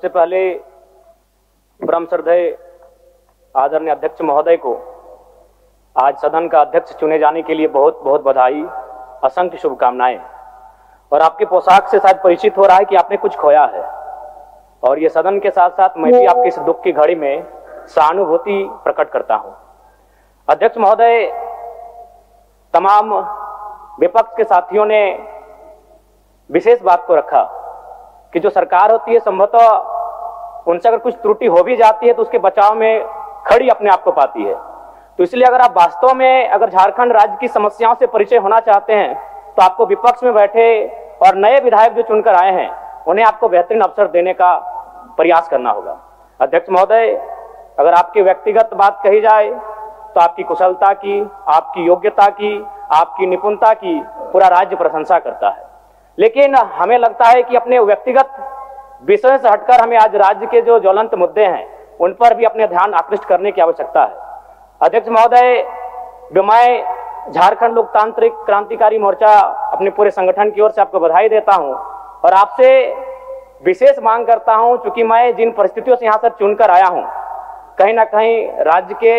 सबसे पहले परम श्रद्धेय आदरणीय अध्यक्ष महोदय को आज सदन का अध्यक्ष चुने जाने के लिए बहुत बहुत बधाई, असंख्य शुभकामनाएं। और आपके पोशाक से शायद परिचित हो रहा है कि आपने कुछ खोया है, और ये सदन के साथ साथ मैं भी आपकी इस दुख की घड़ी में सहानुभूति प्रकट करता हूं। अध्यक्ष महोदय, तमाम विपक्ष के साथियों ने विशेष बात को रखा कि जो सरकार होती है संभवतः उनसे अगर कुछ त्रुटि हो भी जाती है तो उसके बचाव में खड़ी अपने आप को पाती है। तो इसलिए अगर आप वास्तव में अगर झारखंड राज्य की समस्याओं से परिचय होना चाहते हैं तो आपको विपक्ष में बैठे और नए विधायक जो चुनकर आए हैं उन्हें आपको बेहतरीन अवसर देने का प्रयास करना होगा। अध्यक्ष महोदय, अगर आपकी व्यक्तिगत बात कही जाए तो आपकी कुशलता की, आपकी योग्यता की, आपकी निपुणता की पूरा राज्य प्रशंसा करता है, लेकिन हमें लगता है कि अपने व्यक्तिगत विषय से हटकर हमें आज राज्य के जो ज्वलंत मुद्दे हैं उन पर भी अपने ध्यान आकृष्ट करने की आवश्यकता है। अध्यक्ष महोदय, मैं झारखंड लोकतांत्रिक क्रांतिकारी मोर्चा अपने पूरे संगठन की ओर से आपको बधाई देता हूं और आपसे विशेष मांग करता हूं, चूंकि मैं जिन परिस्थितियों से यहां से चुनकर आया हूं, कहीं ना कहीं राज्य के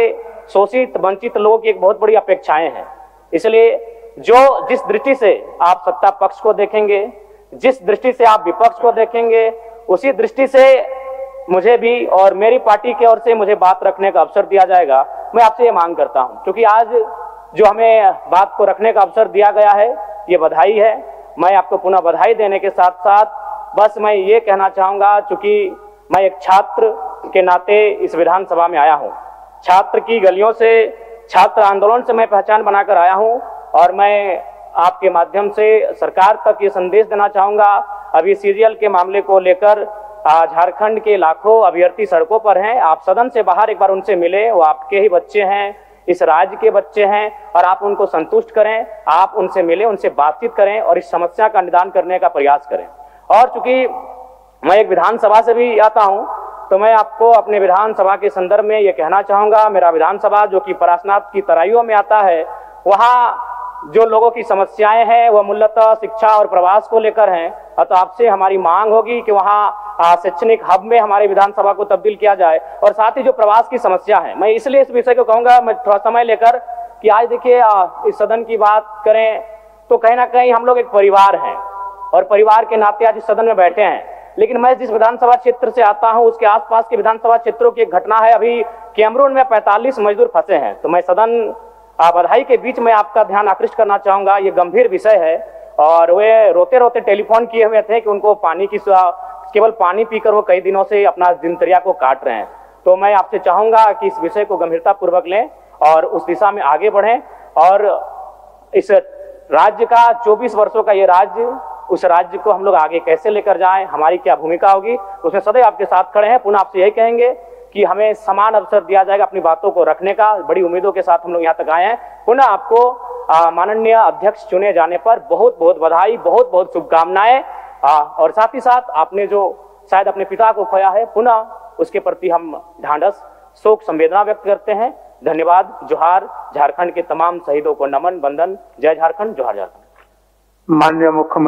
शोषित वंचित लोगों की एक बहुत बड़ी अपेक्षाएं हैं। इसलिए जिस दृष्टि से आप सत्ता पक्ष को देखेंगे, जिस दृष्टि से आप विपक्ष को देखेंगे, उसी दृष्टि से मुझे भी और मेरी पार्टी की ओर से मुझे बात रखने का अवसर दिया जाएगा। मैं आपसे ये मांग करता हूं, क्योंकि आज जो हमें बात को रखने का अवसर दिया गया है ये बधाई है। मैं आपको पुनः बधाई देने के साथ साथ बस मैं ये कहना चाहूंगा, चूंकि मैं एक छात्र के नाते इस विधानसभा में आया हूं, छात्र की गलियों से, छात्र आंदोलन से मैं पहचान बनाकर आया हूं, और मैं आपके माध्यम से सरकार तक ये संदेश देना चाहूंगा। अभी सीरियल के मामले को लेकर झारखंड के लाखों अभ्यर्थी सड़कों पर हैं। आप सदन से बाहर एक बार उनसे मिले, वो आपके ही बच्चे हैं, इस राज्य के बच्चे हैं, और आप उनको संतुष्ट करें, आप उनसे मिले, उनसे बातचीत करें और इस समस्या का निदान करने का प्रयास करें। और चूंकि मैं एक विधानसभा से भी आता हूं तो मैं आपको अपने विधानसभा के संदर्भ में ये कहना चाहूंगा, मेरा विधानसभा जो कि परासनाथ की तराइयों में आता है, वहां जो लोगों की समस्याएं हैं वह मूलतः शिक्षा और प्रवास को लेकर हैं। तो आपसे हमारी मांग होगी कि वहां शैक्षणिक हब में हमारे विधानसभा को तब्दील किया जाए, और साथ ही जो प्रवास की समस्या है, मैं इसलिए इस विषय को कहूंगा, मैं थोड़ा समय लेकर कि आज देखिए इस सदन की बात करें तो कहीं ना कहीं हम लोग एक परिवार हैं और परिवार के नाते आज इस सदन में बैठे हैं। लेकिन मैं जिस विधानसभा क्षेत्र से आता हूं उसके आसपास के विधानसभा क्षेत्रों की एक घटना है। अभी कैमरून में 45 मजदूर फंसे हैं, तो मैं सदन बधाई के बीच में आपका ध्यान आकृष्ट करना चाहूंगा। ये गंभीर विषय है और वे रोते रोते टेलीफोन किए हुए थे कि उनको पानी की, केवल पानी पीकर वो कई दिनों से अपना दिनचर्या को काट रहे हैं। तो मैं आपसे चाहूंगा कि इस विषय को गंभीरता पूर्वक लें और उस दिशा में आगे बढ़ें, और इस राज्य का 24 वर्षों का ये राज्य, उस राज्य को हम लोग आगे कैसे लेकर जाएं, हमारी क्या भूमिका होगी, उसमें सदैव आपके साथ खड़े हैं। पुनः आपसे यही कहेंगे कि हमें समान अवसर दिया जाएगा अपनी बातों को रखने का। बड़ी उम्मीदों के साथ हम लोग यहाँ तक आए हैं। पुनः आपको माननीय अध्यक्ष चुने जाने पर बहुत बहुत बधाई, बहुत बहुत शुभकामनाएं। और साथ ही साथ आपने जो शायद अपने पिता को खोया है, पुनः उसके प्रति हम ढांढस, शोक, संवेदना व्यक्त करते हैं। धन्यवाद। जोहार। झारखंड के तमाम शहीदों को नमन, वंदन। जय झारखंड, जोहार झारखंड। माननीय मुख्यमंत्री